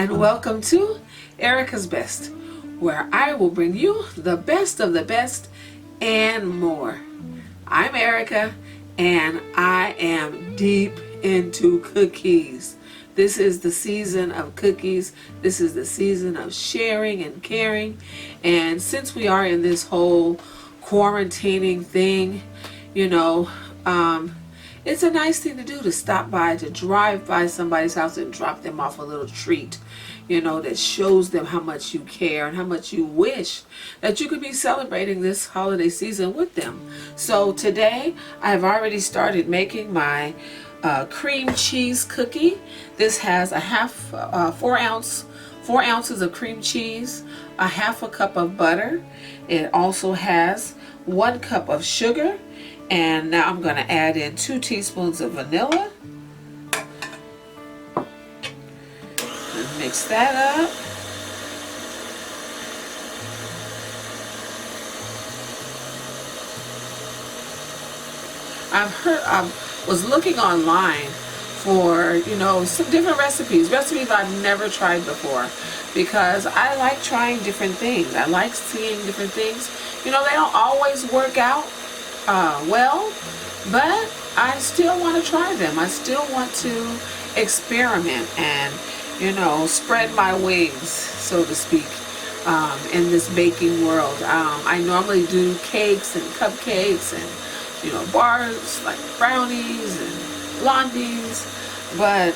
and welcome to Erika's Best, where I will bring you the best of the best and more. I'm Erika, and I am deep into cookies. This is the season of cookies. This is the season of sharing and caring. And since we are in this whole quarantining thing, it's a nice thing to do, to stop by, to drive by somebody's house and drop them off a little treat, that shows them how much you care and how much you wish that you could be celebrating this holiday season with them. So today I've already started making my cream cheese cookie. This has a 4 ounces of cream cheese, a half a cup of butter. It also has 1 cup of sugar. And now I'm going to add in 2 teaspoons of vanilla. And mix that up. I was looking online for, some different recipes I've never tried before, because I like trying different things. I like seeing different things. They don't always work out well, but I still want to try them. I still want to experiment and, spread my wings, so to speak, in this baking world. I normally do cakes and cupcakes and, bars like brownies and blondies, but,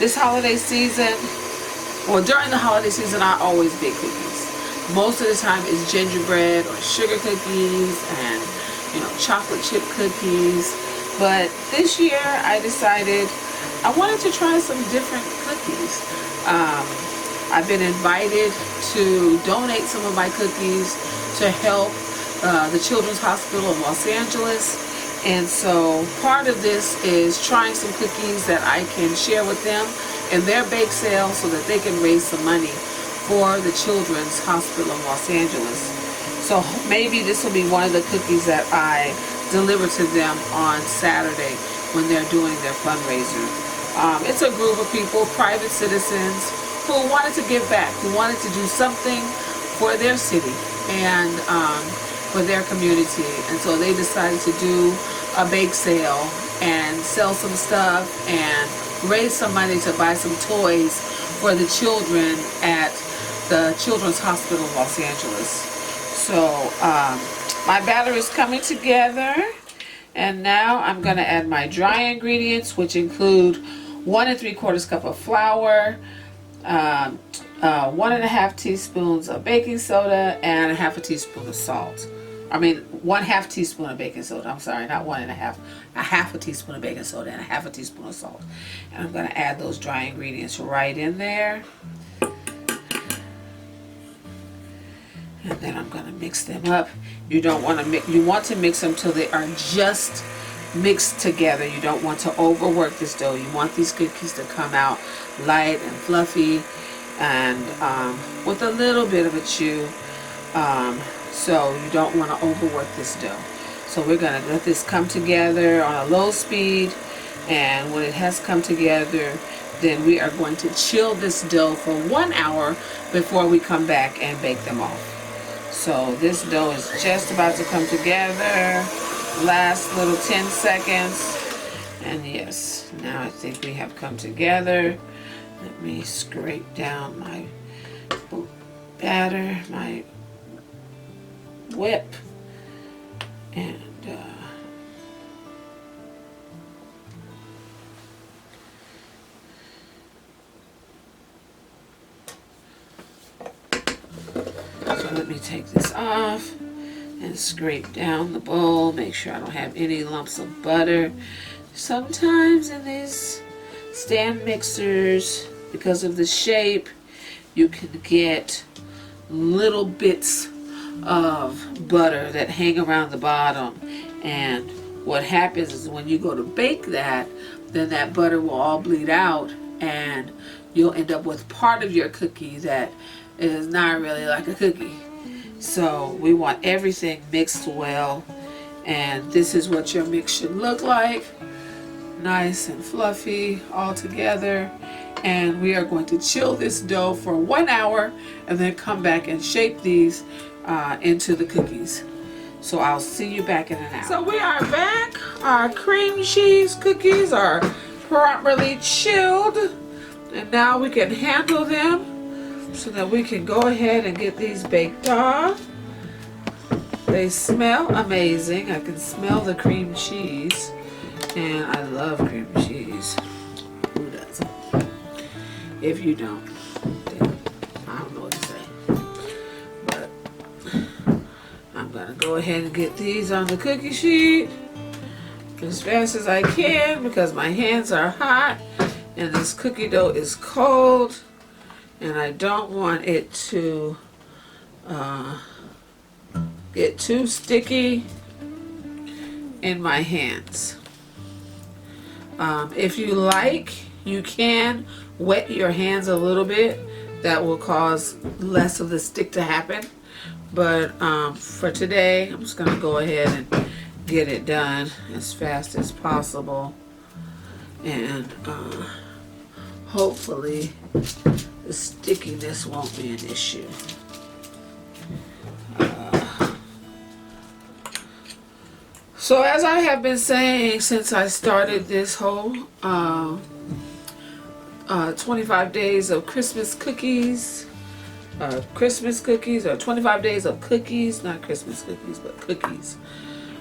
this holiday season, during the holiday season, I always bake cookies. Most of the time it's gingerbread or sugar cookies and, chocolate chip cookies. But this year I decided I wanted to try some different cookies. I've been invited to donate some of my cookies to help the Children's Hospital of Los Angeles. And so part of this is trying some cookies that I can share with them in their bake sale so that they can raise some money for the Children's Hospital of Los Angeles. So maybe this will be one of the cookies that I deliver to them on Saturday when they're doing their fundraiser. It's a group of people, private citizens, who wanted to give back, who wanted to do something for their city and for their community. And so they decided to do a bake sale and sell some stuff and raise some money to buy some toys for the children at the Children's Hospital of Los Angeles. So my batter is coming together, and now I'm going to add my dry ingredients, which include 1 3/4 cup of flour, 1 1/2 teaspoons of baking soda, and a 1/2 teaspoon of salt. 1/2 teaspoon of baking soda. I'm sorry, not 1 1/2. A 1/2 teaspoon of baking soda and a 1/2 teaspoon of salt. And I'm going to add those dry ingredients right in there. And then I'm going to mix them up. You want to mix them till they are just mixed together. You don't want to overwork this dough. You want these cookies to come out light and fluffy and with a little bit of a chew. So you don't want to overwork this dough. So we're going to let this come together on a low speed, and when it has come together, then we are going to chill this dough for 1 hour before we come back and bake them off. So this dough is just about to come together. Last little 10 seconds. And yes, now I think we have come together. Let me scrape down my batter, my whip, and so let me take this off and scrape down the bowl, make sure I don't have any lumps of butter. Sometimes in these stand mixers, because of the shape, you can get little bits of butter that hang around the bottom, and what happens is when you go to bake that, then that butter will all bleed out and you'll end up with part of your cookie that is not really like a cookie. So we want everything mixed well, and this is what your mix should look like. Nice and fluffy all together. And we are going to chill this dough for 1 hour and then come back and shape these into the cookies. So I'll see you back in an hour. So we are back. Our cream cheese cookies are properly chilled. And now we can handle them so that we can go ahead and get these baked off. They smell amazing. I can smell the cream cheese. And I love cream cheese. Who doesn't? If you don't, then I don't know what to say. But I'm going to go ahead and get these on the cookie sheet as fast as I can because my hands are hot and this cookie dough is cold and I don't want it to get too sticky in my hands. If you like, you can wet your hands a little bit. That will cause less of the stick to happen. But for today, I'm just going to go ahead and get it done as fast as possible. And hopefully the stickiness won't be an issue. So as I have been saying since I started this whole 25 days of Christmas cookies, or 25 days of cookies, not Christmas cookies, but cookies.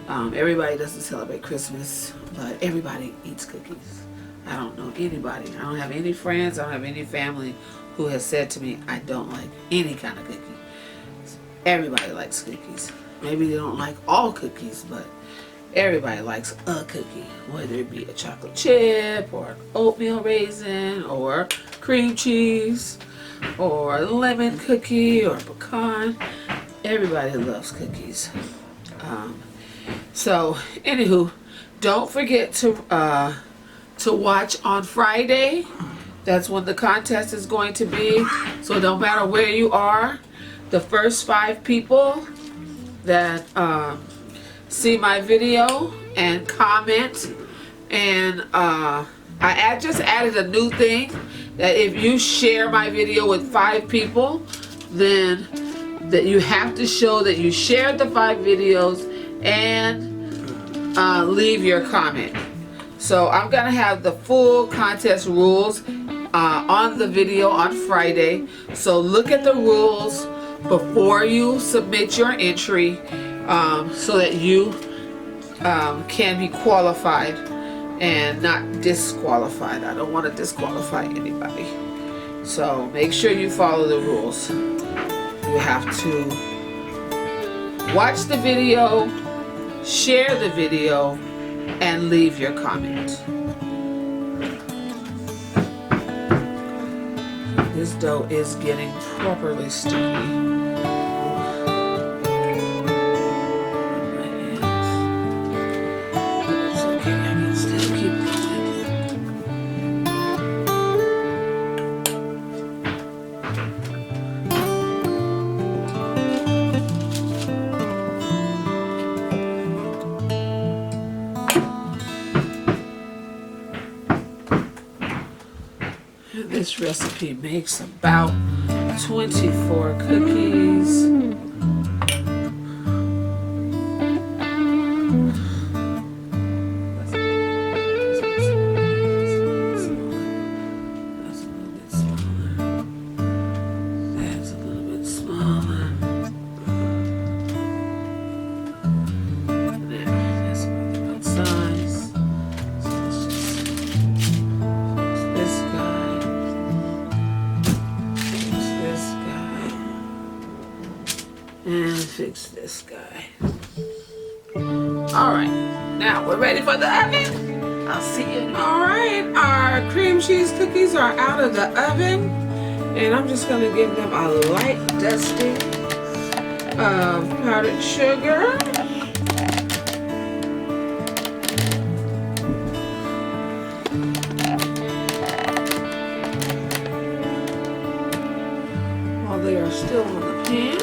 Everybody doesn't celebrate Christmas, but everybody eats cookies. I don't know anybody. I don't have any friends. I don't have any family who has said to me, I don't like any kind of cookie. Everybody likes cookies. Maybe they don't like all cookies, but everybody likes a cookie, whether it be a chocolate chip or an oatmeal raisin or cream cheese or a lemon cookie or pecan. Everybody loves cookies. So anywho, don't forget to watch on Friday. That's when the contest is going to be. So no matter where you are, the first 5 people that see my video and comment, and I just added a new thing that if you share my video with 5 people, then that you have to show that you shared the 5 videos and leave your comment. So I'm gonna have the full contest rules on the video on Friday. So look at the rules before you submit your entry, so that you can be qualified and not disqualified. I don't want to disqualify anybody. So make sure you follow the rules. You have to watch the video, share the video, and leave your comment. This dough is getting properly sticky. This recipe makes about 24 cookies. That's a little bit smaller. There, that's about the right size. So let's just fix this guy. And fix this guy. Alright, now we're ready for the oven. I'll see you. Alright, our cream cheese cookies are out of the oven. And I'm just going to give them a light dusting of powdered sugar. While they are still on the pan.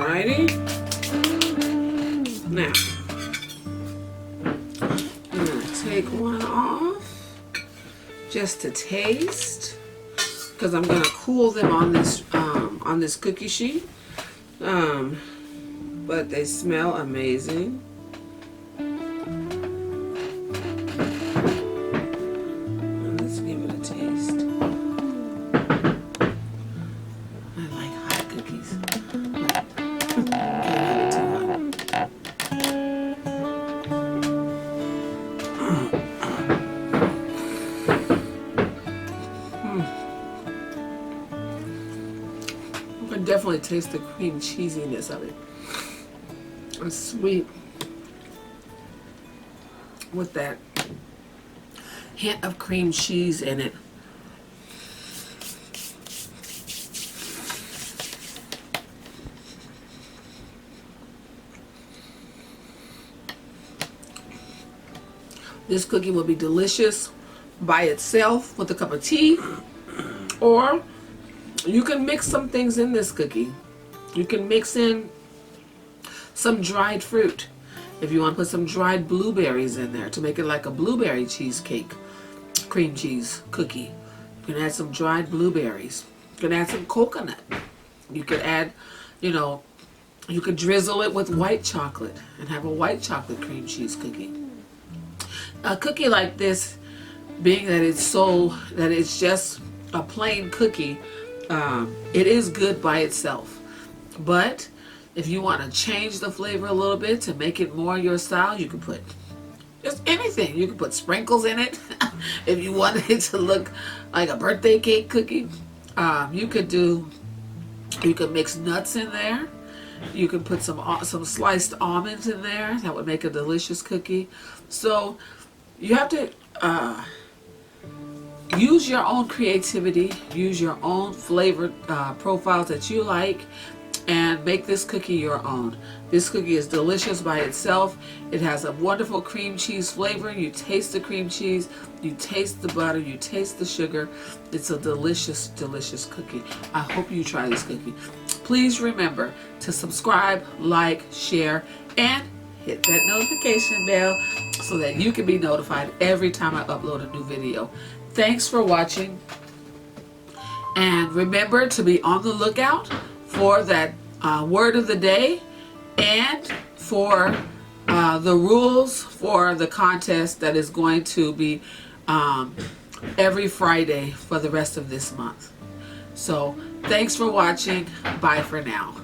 Alrighty. Now, I'm going to take one off just to taste, because I'm going to cool them on this cookie sheet. But they smell amazing. Let's give it a taste. I like hot cookies. Can't have it too hot. I can definitely taste the cream cheesiness of it. It's sweet with that hint of cream cheese in it. This cookie will be delicious by itself with a cup of tea, or you can mix some things in this cookie. You can mix in some dried fruit. If you want to put some dried blueberries in there to make it like a blueberry cheesecake, cream cheese cookie. You can add some dried blueberries. You can add some coconut. You could add, you could drizzle it with white chocolate and have a white chocolate cream cheese cookie. A cookie like this, being that it's just a plain cookie, it is good by itself. But if you want to change the flavor a little bit to make it more your style, you can put just anything. You can put sprinkles in it. If you wanted it to look like a birthday cake cookie, you could mix nuts in there. You can put some sliced almonds in there. That would make a delicious cookie. So you have to use your own creativity, use your own flavor profiles that you like, and make this cookie your own. This cookie is delicious by itself. It has a wonderful cream cheese flavor. You taste the cream cheese, you taste the butter, you taste the sugar. It's a delicious, delicious cookie. I hope you try this cookie. Please remember to subscribe, like, share, and hit that notification bell so that you can be notified every time I upload a new video. Thanks for watching. And remember to be on the lookout for that word of the day and for the rules for the contest that is going to be every Friday for the rest of this month. So thanks for watching. Bye for now.